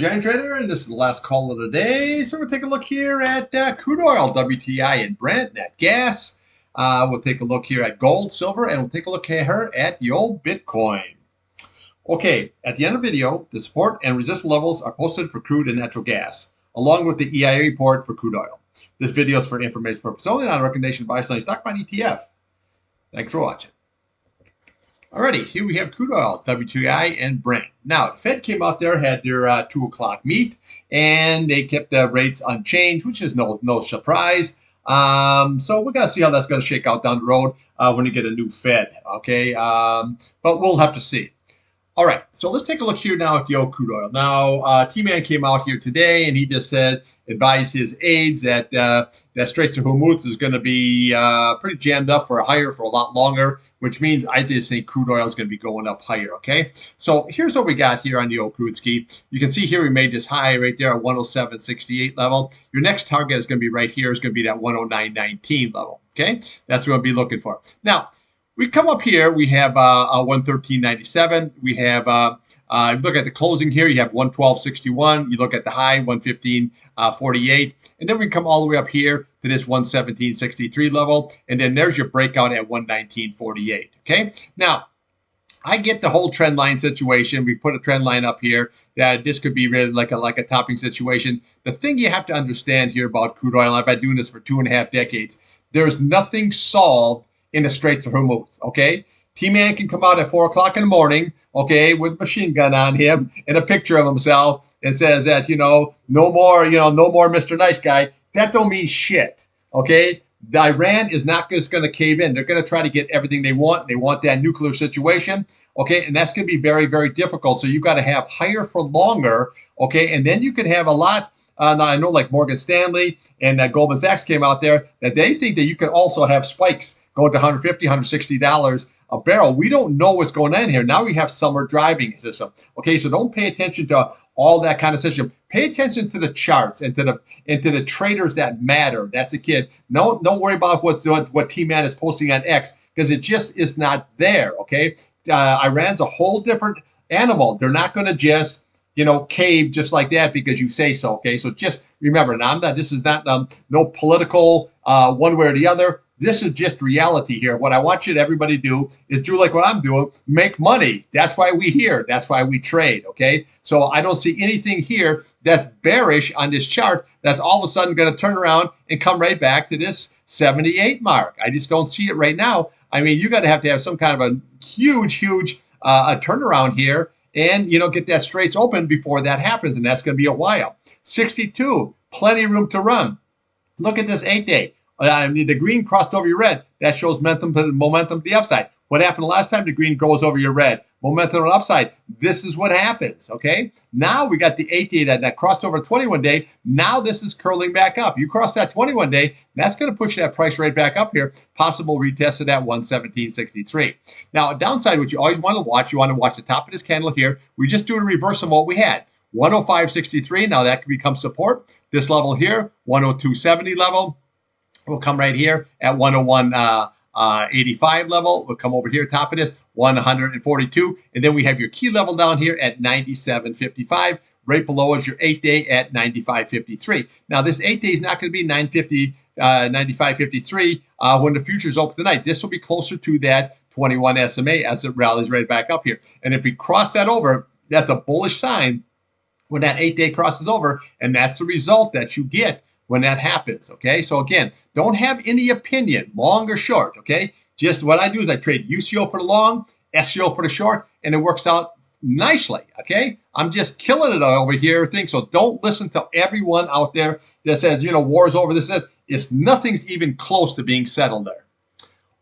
This is the Irontrader, and this is the last call of the day. So we'll take a look here at crude oil, WTI, and Brent, Natgas. We'll take a look here at gold, silver, and we'll take a look here at the old Bitcoin. Okay, at the end of the video, the support and resistance levels are posted for crude and natural gas, along with the EIA report for crude oil. This video is for information purposes only, not a recommendation to buy, selling stock, buy an ETF. Thanks for watching. Alrighty, here we have crude oil, WTI, and Brent. Now, the Fed came out there, had their 2 o'clock meet, and they kept the rates unchanged, which is no surprise. So we're going to see how that's going to shake out down the road when we get a new Fed, okay? But we'll have to see. All right, so let's take a look here now at the old crude oil. Now, T-Man came out here today, and he just said, advised his aides that that Straits of Hormuz is going to be pretty jammed up for a lot longer, which means I just think crude oil is going to be going up higher, okay? So here's what we got here on the old crude ski. You can see here we made this high right there at 107.68 level. Your next target is going to be right here. It's going to be that 109.19 level, okay? That's what we'll be looking for. Now, we come up here, we have 113.97. We have, if you look at the closing here, you have 112.61. You look at the high, 115.48. And then we come all the way up here to this 117.63 level. And then there's your breakout at 119.48. Okay. Now, I get the whole trend line situation. We put a trend line up here that this could be really like a topping situation. The thing you have to understand here about crude oil, I've been doing this for 2.5 decades. There's nothing solved in the Straits of Hormuz, okay? T-Man can come out at 4 o'clock in the morning, okay, with a machine gun on him and a picture of himself and says that, no more Mr. Nice Guy. That don't mean shit, okay? Iran is not just going to cave in. They're going to try to get everything they want. They want that nuclear situation, okay? And that's going to be very, very difficult. So you've got to have higher for longer, okay? And then you could have a lot. Now, I know like Morgan Stanley and Goldman Sachs came out there that they think that you can also have spikes going to $150, $160 a barrel. We don't know what's going on here. Now we have summer driving system. Okay, so don't pay attention to all that kind of system. Pay attention to the charts and to the traders that matter. That's a kid. No, don't worry about what T-Man is posting on X because it just is not there. Okay, Iran's a whole different animal. They're not going to just cave just like that because you say so. Okay, so just remember, now this is not no political one way or the other. This is just reality here. What I want you to everybody do is do like what I'm doing, make money. That's why we here. That's why we trade, okay? So I don't see anything here that's bearish on this chart that's all of a sudden going to turn around and come right back to this 78 mark. I just don't see it right now. I mean, you got to have some kind of a huge a turnaround here and, get that Straits open before that happens, and that's going to be a while. 62, plenty of room to run. Look at this 8-day. The green crossed over your red. That shows momentum to the upside. What happened the last time? The green goes over your red. Momentum to the upside. This is what happens, okay? Now we got the 8-day that crossed over 21-day. Now this is curling back up. You cross that 21-day, that's going to push that price right back up here. Possible retest of that 117.63. Now, a downside, which you always want to watch, the top of this candle here. We just do a reverse of what we had. 105.63. Now that can become support. This level here, 102.70 level. We'll come right here at 101.85 level. We'll come over here, top of this, 142. And then we have your key level down here at 97.55. Right below is your 8-day at 95.53. Now, this 8-day is not going to be 95.53 when the futures open tonight. This will be closer to that 21 SMA as it rallies right back up here. And if we cross that over, that's a bullish sign when that 8-day crosses over. And that's the result that you get when that happens, okay? So again, don't have any opinion, long or short, okay? Just what I do is I trade UCO for the long, SCO for the short, and it works out nicely, okay? I'm just killing it over here, so don't listen to everyone out there that says, war's over, this, that. Nothing's even close to being settled there.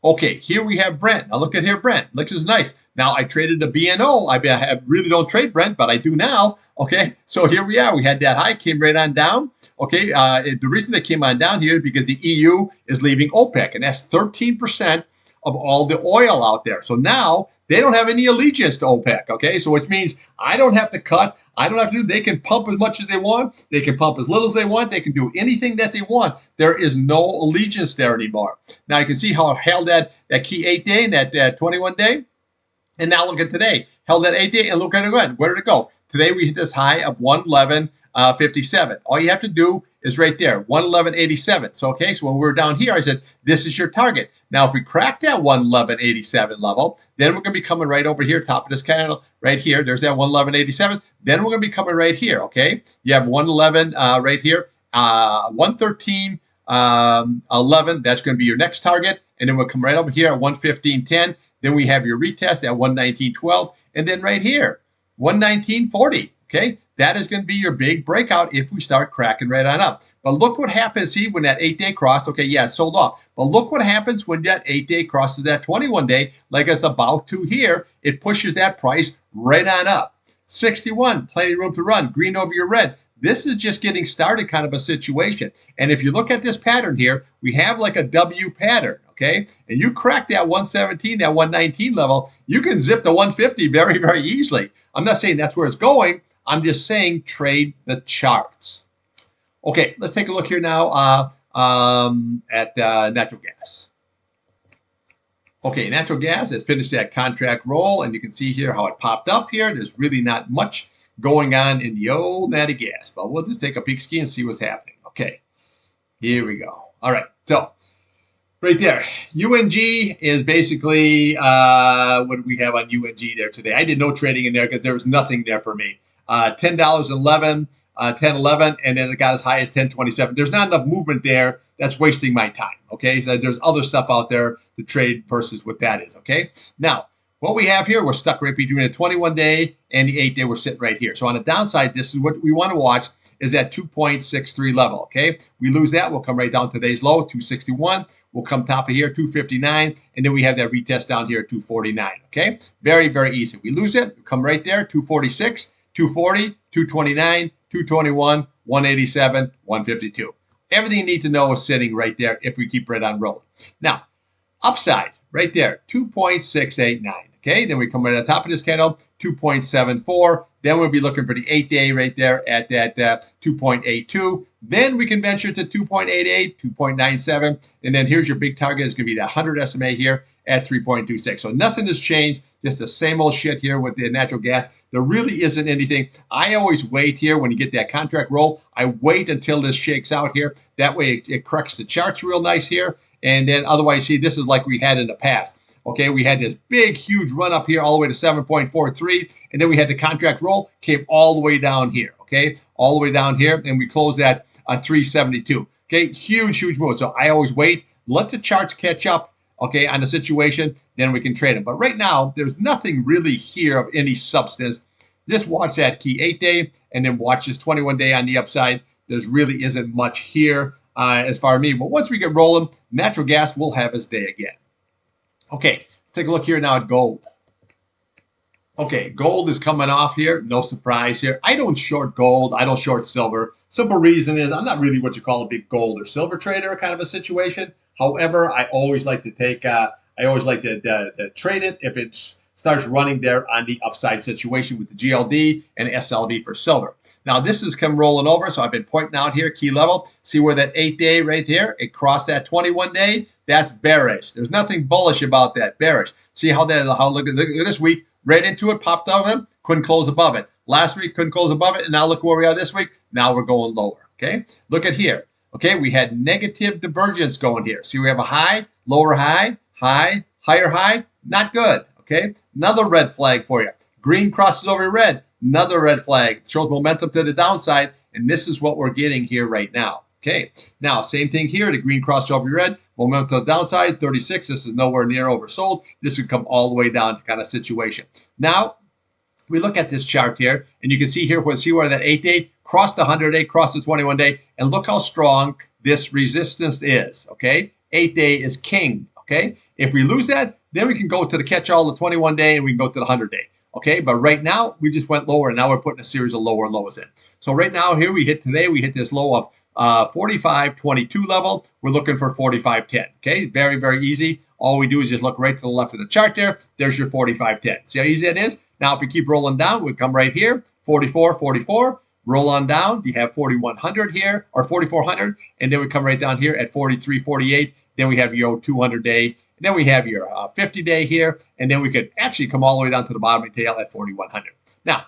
Okay, here we have Brent. Now look at here, Brent. Looks is nice. Now I traded the BNO. I really don't trade Brent, but I do now. Okay, so here we are. We had that high, came right on down. Okay, the reason it came on down here is because the EU is leaving OPEC, and that's 13% of all the oil out there. So now they don't have any allegiance to OPEC. Okay, so which means I don't have to cut. I don't have to do. They can pump as much as they want. They can pump as little as they want. They can do anything that they want. There is no allegiance there anymore. Now you can see how it held that key 8-day and that 21-day. And now look at today. Held that 8-day and look at it again. Where did it go? Today we hit this high of 111.57. All you have to do is right there, 111.87. So, okay, so when we were down here, I said, this is your target. Now, if we crack that 111.87 level, then we're going to be coming right over here, top of this candle, right here. There's that 111.87. Then we're going to be coming right here, okay? You have 111 right here, 113. 11, that's going to be your next target. And then we'll come right over here at 115.10. Then we have your retest at 119.12. And then right here, 119.40. Okay, that is going to be your big breakout if we start cracking right on up. But look what happens, see, when that 8-day crossed. Okay, yeah, it sold off. But look what happens when that 8-day crosses that 21-day, like it's about to here. It pushes that price right on up. 61, plenty of room to run. Green over your red. This is just getting started kind of a situation. And if you look at this pattern here, we have like a W pattern, okay? And you crack that 117, that 119 level, you can zip to 150 very, very easily. I'm not saying that's where it's going. I'm just saying trade the charts. Okay, let's take a look here now at natural gas. Okay, natural gas, it finished that contract roll, and you can see here how it popped up here. There's really not much going on in the old natty gas, but we'll just take a peek ski and see what's happening. Okay, here we go. All right, so right there, UNG is basically, what do we have on UNG there today? I did no trading in there because there was nothing there for me. $10.11, 10.11, and then it got as high as 10.27. There's not enough movement there. That's wasting my time, okay? So there's other stuff out there to trade versus what that is, okay? Now, what we have here, we're stuck right between the 21-day and the 8-day. We're sitting right here. So on the downside, this is what we want to watch, is that 2.63 level, okay? We lose that, we'll come right down to today's low, 261. We'll come top of here, 259, and then we have that retest down here at 249, okay? Very, very easy. We lose it, we come right there, 246, 240, 229, 221, 187, 152. Everything you need to know is sitting right there if we keep right on rolling. Now, upside, right there, 2.689. Okay, then we come right on top of this candle, 2.74. Then we'll be looking for the 8-day right there at that 2.82. Then we can venture to 2.88, 2.97. And then here's your big target. It's going to be that 100 SMA here at 3.26. So nothing has changed. Just the same old shit here with the natural gas. There really isn't anything. I always wait here when you get that contract roll. I wait until this shakes out here. That way it corrects the charts real nice here. And then otherwise, see, this is like we had in the past. Okay, we had this big, huge run up here all the way to 7.43, and then we had the contract roll, came all the way down here, okay? All the way down here, and we closed at 372. Okay, huge, huge move. So I always wait, let the charts catch up, okay, on the situation, then we can trade them. But right now, there's nothing really here of any substance. Just watch that key 8-day, and then watch this 21-day on the upside. There's really isn't much here as far as me. But once we get rolling, natural gas will have its day again. Okay, let's take a look here now at gold. Okay, gold is coming off here. No surprise here. I don't short gold. I don't short silver. Simple reason is I'm not really what you call a big gold or silver trader kind of a situation. However, I always like to take, I always like to trade it if it starts running there on the upside situation with the GLD and SLV for silver. Now, this has come rolling over, so I've been pointing out here, key level. See where that 8-day right there, it crossed that 21-day? That's bearish. There's nothing bullish about that, bearish. See how that, look at this week, right into it, popped up him, couldn't close above it. Last week, couldn't close above it, and now look where we are this week. Now we're going lower, okay? Look at here. Okay, we had negative divergence going here. See, we have a high, lower high, high, higher high, not good, okay? Another red flag for you. Green crosses over red. Another red flag. Shows momentum to the downside, and this is what we're getting here right now. Okay, now same thing here. The green cross over red. Momentum to the downside, 36. This is nowhere near oversold. This would come all the way down to kind of situation. Now, we look at this chart here, and you can see here, see where that 8-day crossed the 100-day, crossed the 21-day, and look how strong this resistance is, okay? 8-day is king, okay? If we lose that, then we can go to the catch-all, the 21-day, and we can go to the 100-day. Okay, but right now, we just went lower, and now we're putting a series of lower lows in. So right now, here we hit this low of 45.22 level. We're looking for 45.10. Okay, very, very easy. All we do is just look right to the left of the chart there. There's your 45.10. See how easy it is? Now, if we keep rolling down, we come right here, 44.44. Roll on down. You have 4,100 here, or 4,400, and then we come right down here at 43.48. Then we have your 200-day. And then we have your 50-day here, and then we could actually come all the way down to the bottom of the tail at 4,100. Now,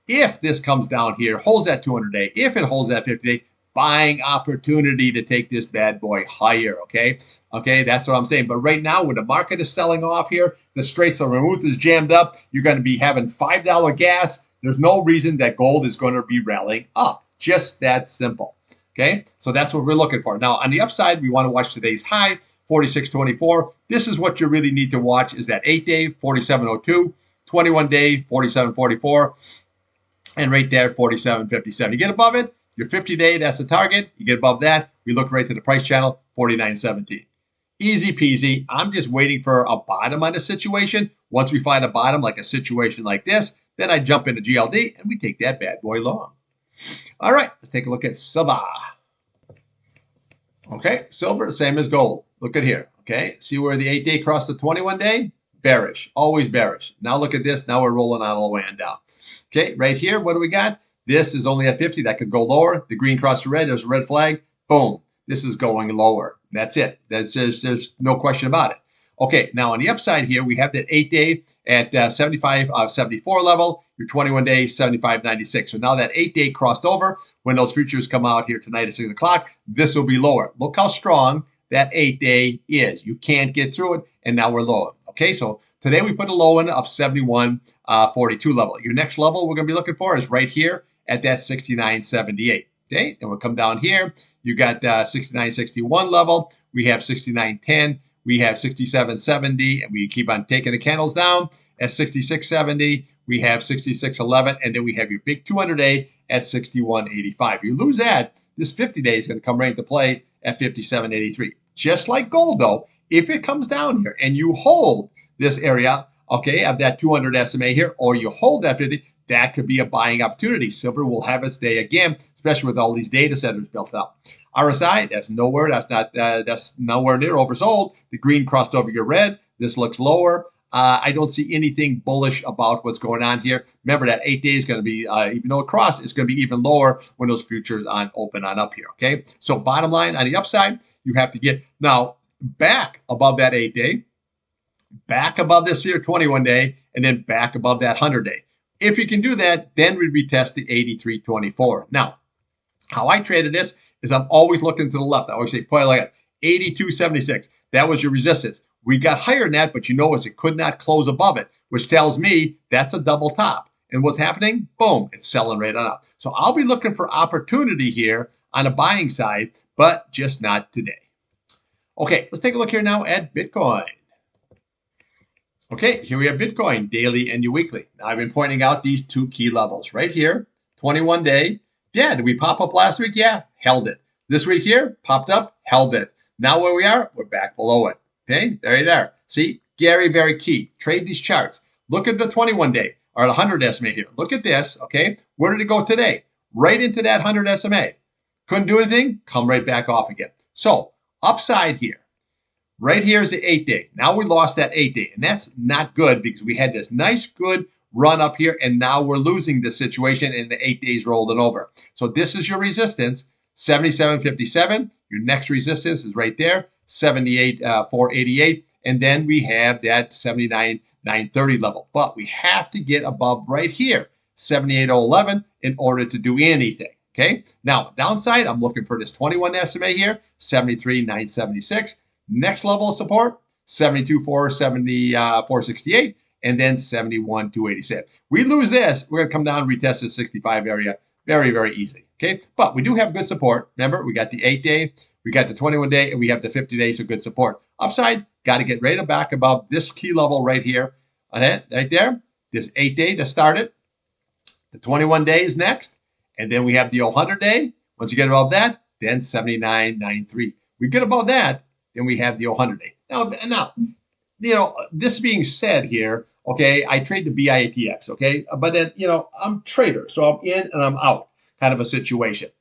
If this comes down here, holds that 200-day, if it holds that 50-day, buying opportunity to take this bad boy higher, okay? Okay, that's what I'm saying. But right now, when the market is selling off here, the Straits of Hormuz is jammed up, you're going to be having $5 gas. There's no reason that gold is going to be rallying up. Just that simple, okay? So that's what we're looking for. Now, on the upside, we want to watch today's high, 46.24. This is what you really need to watch is that 8-day, 47.02, 21-day, 47.44, and right there, 47.57. You get above it, your 50-day, that's the target. You get above that, we look right to the price channel, 49.17. Easy peasy. I'm just waiting for a bottom on the situation. Once we find a bottom, like a situation like this, then I jump into GLD and we take that bad boy long. All right, let's take a look at silver. Okay, silver, same as gold. Look at here. Okay, see where the 8-day crossed the 21-day? Bearish, always bearish. Now look at this. Now we're rolling on all the way on down. Okay, right here, what do we got? This is only at 50. That could go lower. The green crossed the red. There's a red flag. Boom. This is going lower. That's it. There's no question about it. Okay, now on the upside here, we have that 8-day at 75.74 level. Your 21-day, 75.96. So now that 8-day crossed over. When those futures come out here tonight at 6 o'clock, this will be lower. Look how strong that 8-day is. You can't get through it, and now we're lower. Okay, so today we put a low in of 71.42 level. Your next level we're going to be looking for is right here at that 69.78. Okay, then we'll come down here. You got 69.61 level. We have 69.10. We have 67.70, and we keep on taking the candles down at 66.70. We have 66.11, and then we have your big 200-day at 61.85. You lose that, this 50-day is going to come right into play at 57.83. Just like gold, though, if it comes down here and you hold this area, okay, of that 200 SMA here, or you hold that 50, that could be a buying opportunity. Silver will have its day again, especially with all these data centers built up. RSI, that's nowhere near oversold. The green crossed over your red. This looks lower. I don't see anything bullish about what's going on here. Remember that 8-day is going to be, even though it crossed, it's going to be even lower when those futures open on up here. Okay, so bottom line on the upside, you have to get now back above that 8-day, back above this here 21-day, and then back above that 100-day. If you can do that, then we retest the 83.24. Now, how I traded this is I'm always looking to the left. I always say, point like 82.76. That was your resistance. We got higher than that, but you notice it could not close above it, which tells me that's a double top. And what's happening? Boom, it's selling right on up. So I'll be looking for opportunity here on the buying side, but just not today. Okay, let's take a look here now at Bitcoin. Okay, here we have Bitcoin, daily and your weekly. Now, I've been pointing out these two key levels right here, 21-day. Yeah, did we pop up last week? Yeah, held it. This week here, popped up, held it. Now where we are, we're back below it. Okay, there. See, very key. Trade these charts. Look at the 21-day or the 100 SMA here. Look at this, okay? Where did it go today? Right into that 100 SMA. Couldn't do anything, come right back off again. So, upside here. Right here is the 8-day. Now we lost that 8-day, and that's not good because we had this nice, good run up here, and now we're losing this situation, and the 8 days rolling over. So this is your resistance, 77.57. Your next resistance is right there, 78.488, and then we have that 79.930 level. But we have to get above right here, 78.011, in order to do anything. Okay. Now downside, I'm looking for this 21 SMA here, 73.976. Next level of support, 72.468, and then 71.287. We lose this, we're going to come down and retest the 65 area very easy. Okay, but we do have good support. Remember, we got the 8-day, we got the 21-day, and we have the 50 days of good support. Upside, got to get right back above this key level right here. Right there, this 8-day that started. The 21-day is next, and then we have the 100-day. Once you get above that, then 79.93. We get above that, then we have the 100-day. Now, this being said here, okay, I trade the BIATX, okay? But then, I'm a trader, so I'm in and I'm out kind of a situation.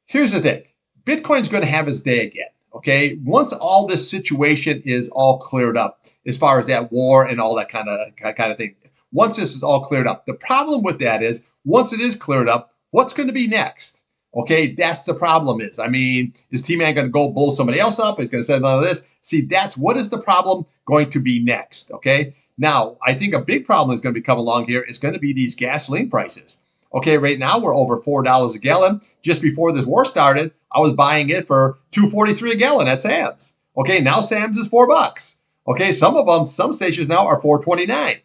Here's the thing. Bitcoin's going to have its day again, okay? Once all this situation is all cleared up, as far as that war and all that kind of thing, once this is all cleared up, the problem with that is, once it is cleared up, what's going to be next? Okay, that's the problem is. I mean, is T-Man going to go blow somebody else up? Is going to say none of this? See, that's what is the problem going to be next, okay? Now, I think a big problem is going to be coming along here is going to be these gasoline prices. Okay, right now we're over $4 a gallon. Just before this war started, I was buying it for $2.43 a gallon at Sam's. Okay, now Sam's is $4. Okay, some of them, some stations now are $4.29.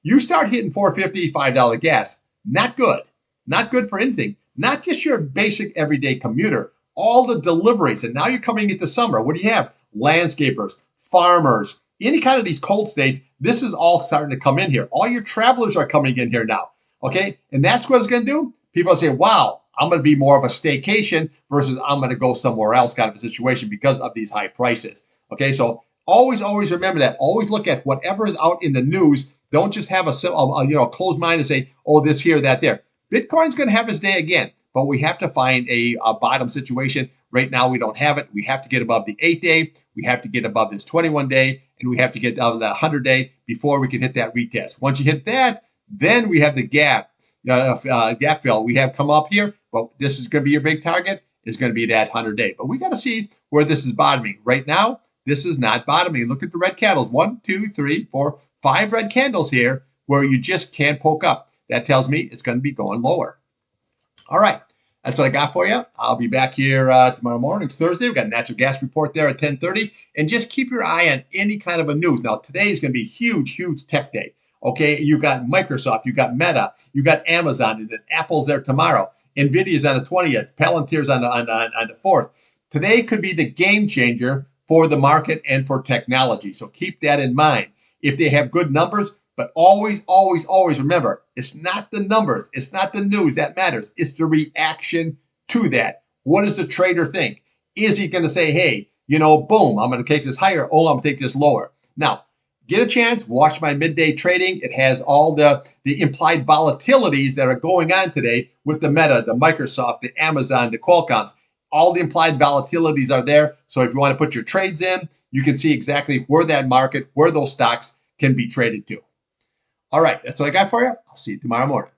You start hitting $4.50, $5 gas. Not good. Not good for anything. Not just your basic everyday commuter. All the deliveries. And now you're coming into summer. What do you have? Landscapers, farmers, any kind of these cold states. This is all starting to come in here. All your travelers are coming in here now. Okay. And that's what it's going to do. People say, wow, I'm going to be more of a staycation versus I'm going to go somewhere else kind of a situation because of these high prices. Okay. So always remember that. Always look at whatever is out in the news. Don't just have a closed mind and say, oh, this here, that there. Bitcoin's going to have its day again, but we have to find a bottom situation. Right now, we don't have it. We have to get above the 8-day. We have to get above this 21-day, and we have to get out of that 100-day before we can hit that retest. Once you hit that, then we have the gap fill. We have come up here, but this is going to be your big target. It's going to be that 100-day. But we got to see where this is bottoming. Right now, this is not bottoming. Look at the red candles. 1, 2, 3, 4, 5 red candles here where you just can't poke up. That tells me it's going to be going lower. All right. That's what I got for you. I'll be back here tomorrow morning. It's Thursday. We've got a natural gas report there at 10:30. And just keep your eye on any kind of a news. Now, today is going to be huge tech day. Okay. You got Microsoft. You got Meta. You got Amazon. And then Apple's there tomorrow. NVIDIA's on the 20th. Palantir's on the 4th. Today could be the game changer for the market and for technology. So keep that in mind. If they have good numbers, but always remember, it's not the numbers, it's not the news that matters. It's the reaction to that. What does the trader think? Is he going to say, hey, boom, I'm going to take this higher. Oh, I'm going to take this lower. Now, get a chance, watch my midday trading. It has all the implied volatilities that are going on today with the Meta, the Microsoft, the Amazon, the Qualcomms. All the implied volatilities are there. So if you want to put your trades in, you can see exactly where that market, where those stocks can be traded to. All right, that's what I got for you. I'll see you tomorrow morning.